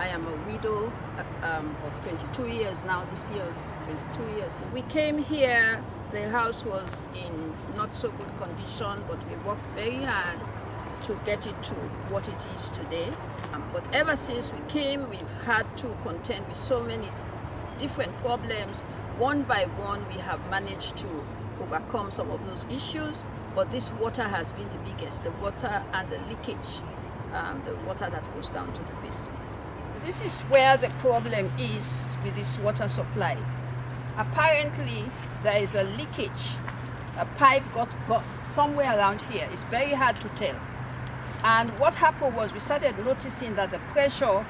I am a widow of 22 years now. This year it's 22 years. We came here, the house was in not so good condition, but we worked very hard to get it to what it is today. But ever since we came, we've had to contend with so many different problems. One by one, we have managed to overcome some of those issues, but this water has been the biggest, the water and the leakage, the water that goes down to the basement. This is where the problem is with this water supply. Apparently, there is a leakage. A pipe got burst somewhere around here. It's very hard to tell. And what happened was we started noticing that the pressure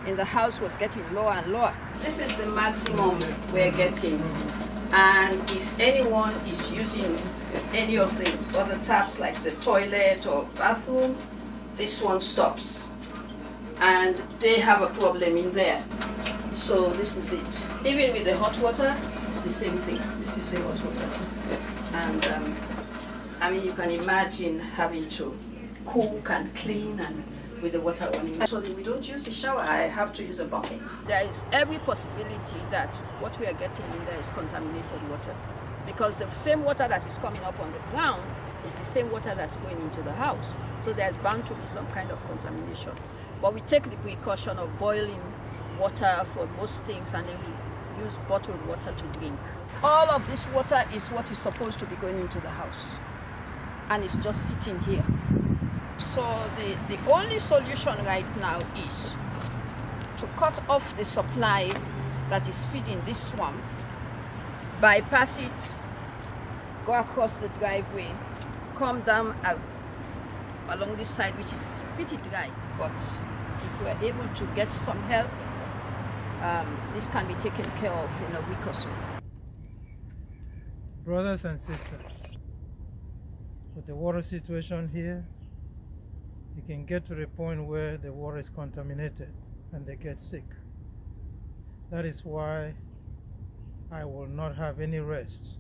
in the house was getting lower and lower. This is the maximum we're getting. And if anyone is using any of the other taps, like the toilet or bathroom, this one stops. And they have a problem in there. So this is it. Even with the hot water, it's the same thing. This is the hot water. And I mean, you can imagine having to cook and clean and with the water running. Actually, we don't use the shower. I have to use a bucket. There is every possibility that what we are getting in there is contaminated water, because the same water that is coming up on the ground is the same water that's going into the house. So there's bound to be some kind of contamination. But we take the precaution of boiling water for most things, and then we use bottled water to drink. All of this water is what is supposed to be going into the house, and it's just sitting here. So the only solution right now is to cut off the supply that is feeding this swamp, bypass it, go across the driveway, come down along this side, which is pretty dry. But if we're able to get some help, this can be taken care of in a week or so. Brothers and sisters, with the water situation here, you can get to the point where the water is contaminated and they get sick. That is why I will not have any rest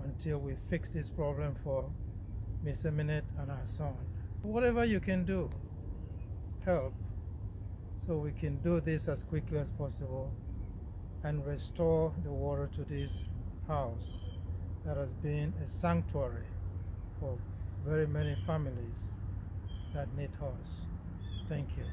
until we fix this problem for Miss Eminette and her son. Whatever you can do, help, so we can do this as quickly as possible and restore the water to this house that has been a sanctuary for very many families that need us. Thank you.